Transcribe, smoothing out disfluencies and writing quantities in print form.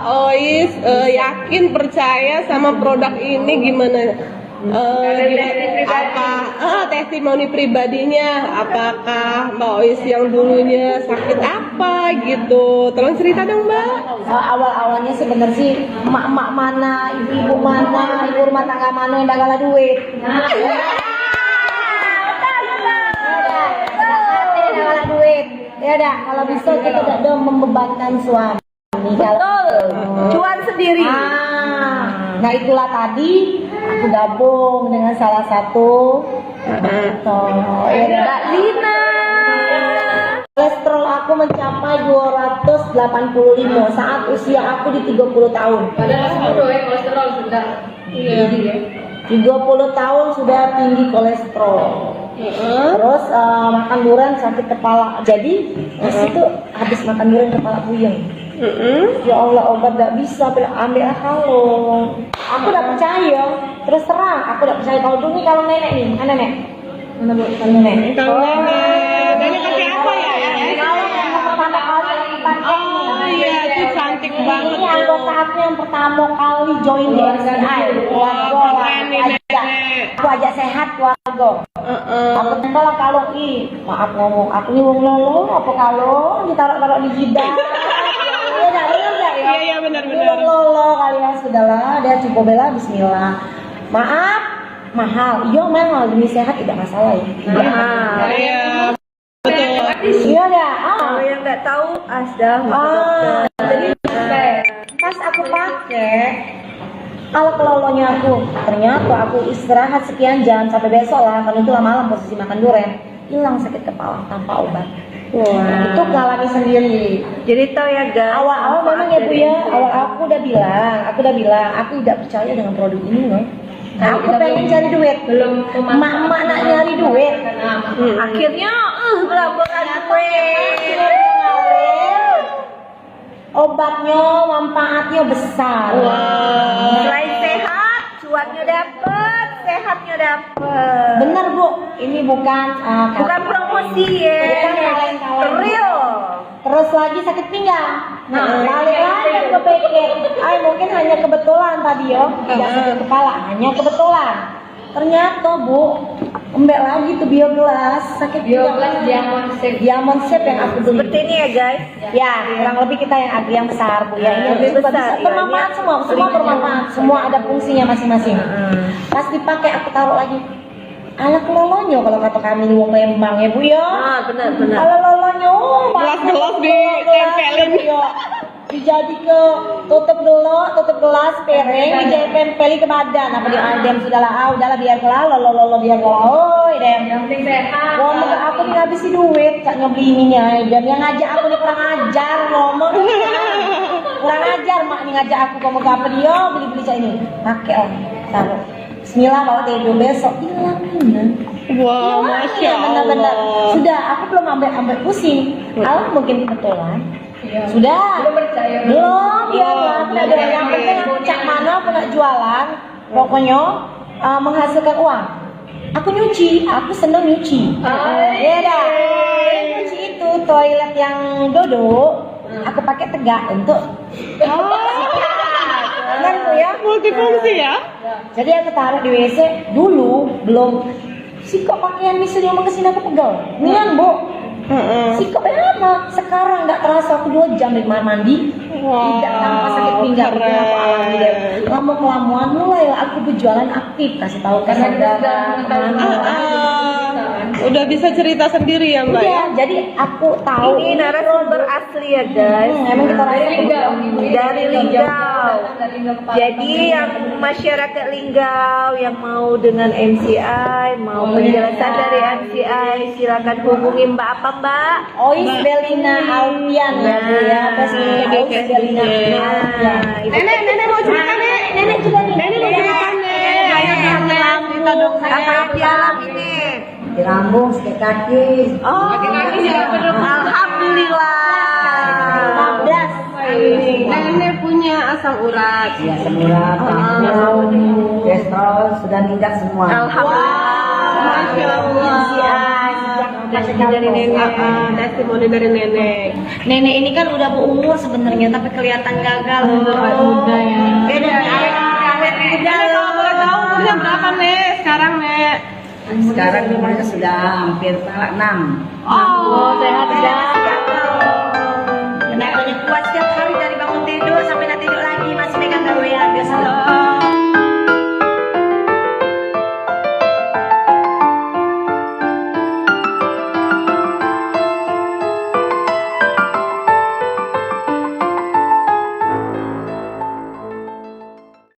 Ois yakin percaya sama produk ini gimana? Testimoni pribadinya, apakah Mbak Ois yang dulunya sakit apa gitu? Tolong cerita dong Mbak. Awal-awalnya sebenarnya sih emak-emak mana, ibu-ibu mana, ibu rumah tangga mana yang gak duit. Duit. Ya udah, kalau bisa kita tidak membebankan suami. Betul. Cuan sendiri. Nah itulah tadi aku gabung dengan salah satu Mbak Lina. Kolesterol aku mencapai 285 saat usia aku di 30 tahun. Padahal 10 ya kolesterol sudah. Iya. 30 tahun sudah tinggi kolesterol. Terus makan durian sakit kepala. Jadi di situ habis makan durian kepala puyeng. Ya Allah, obat gak bisa, ambil kalau aku udah percaya, terus terang aku udah percaya. Kalau dulu nih, kalau nenek nih, mana nenek? Mana bu? Kalau nenek. Kalau nenek pakai apa ya? Kalau yang pertama kali pakai Iya, itu cantik banget. ini anggota aku yang pertama kali join di MCI. Keren nih nenek. Aku ajak sehat keluarga. Aku tembak kalau maaf ngomong, aku nih wong lolo, apa kalau ditaruh-taruh di jidat. Iya benar-benar. Lolo kalian sudahlah, dia coba bela bismillah. Maaf, mahal. Iya mahal, demi sehat tidak masalah ya. Iya. Betul. Iya dah. Kalau yang nggak tahu, asdah. Jadi pas aku pakai kalau kelolonya aku, ternyata aku istirahat sekian jam sampai besok lah, karena itu malam posisi makan durian, hilang sakit kepala tanpa obat. Itu ngalami sendiri. Jadi tahu ya guys. Awal-awal memang ya Bu ya, awal aku udah bilang, aku tidak percaya dengan produk ini loh. Aku pengen cari duit, Belum emak-emak nak nyari duit. Akhirnya berlaburan duit. Obatnya manfaatnya besar. Selain sehat, cuannya dapet, sehatnya dapet. Bener Bu, ini bukan Bukan promosi ya. Bukan kaleng-kaleng. Real. Terus lagi sakit pinggang. Nah, balik lagi ke pikir. Mungkin hanya kebetulan tadi yo, tidak sakit kepala, hanya kebetulan. Ternyata Bu, embek lagi tuh biogelas, sakit Biogelas pinggang. Diamond shape yang aku beli. Seperti ini ya guys. Ya, kurang lebih kita yang besar Bu ya. Ini Lebih juga besar, bisa ya. bermanfaat Ini semua bermanfaat. Semua ada fungsinya masing-masing. Pas dipakai aku taruh lagi. Ala kelolonyo kalau kata kami di wong Lembang ya Bu ya. Benar. Ala lolonyo, Gelas-gelas ditempelin. Dijadi ke tutup gelas piring, ditempeli ke badan. Apa dia adem udahlah biar kelalo, biar kelalo, dem. Yang penting sehat. Ngomong aku nih ngabisi duit, cak ngebeli ininya. Dan yang ngajak aku nih kurang ajar ngomong. Kurang ajar mak nih ngajak aku kamu ke apa dia beli cak ini. Pakai lah, taruh. Bismillah bawa tidur besok hilang bener. Wow, masya Allah. Benar-benar. Sudah, aku belum ambil pusing. Allah mungkin kebetulan. Sudah. Belum percaya. Belum, biarlah. Yang penting aku cak mana aku nak jualan. Pokoknya menghasilkan uang. Aku nyuci, aku seneng nyuci. Ya dah. Nyuci itu toilet yang duduk, aku pakai tegak untuk. Kan Bu ya? Multifungsi ya? Jadi aku taruh di WC dulu belum. Sikok pakaian misalnya mau kesini aku pegel. Nian Bu. Sikok lama. Sekarang nggak terasa aku 2 jam di kamar mandi. Tidak tanpa sakit pinggang. Itu yang aku alami deh. Lama kelamaan mulailah aku berjualan aktif kasih tahu ke saudara. Udah bisa cerita sendiri ya Mbak ya? Iya, jadi aku tahu Ini narasumber asli ya guys. Emang kita rasa Dari Linggau. Jadi yang masyarakat Linggau yang mau dengan MCI, mau penjelasan dari MCI, silakan hubungi Mbak apa Mbak? Ois Belina Alfian ya Bu ya. Ois Belina Alfian. Nenek mau cerita nek. Nenek juga nih. Nenek mau cerita nek. Ayo cerita dong. Apa di alam ini? Di rambung, sakit kaki. Oh, alhamdulillah. 15. Nenek punya asam urat. Ya, semula kolesterol sudah meningkat semua. Alhamdulillah. Masya Allah. MCI sejak dari nenek. Testimoni dari nenek. Nenek ini kan udah berumur sebenarnya tapi kelihatan gagal. Muda ya. Beda awet muda. Nenek kalau boleh tahu umurnya berapa nek? Sekarang nek? Sekarang umurnya sudah hampir 6. Oh, sehat ya. Tenaganya kuat setiap hari dari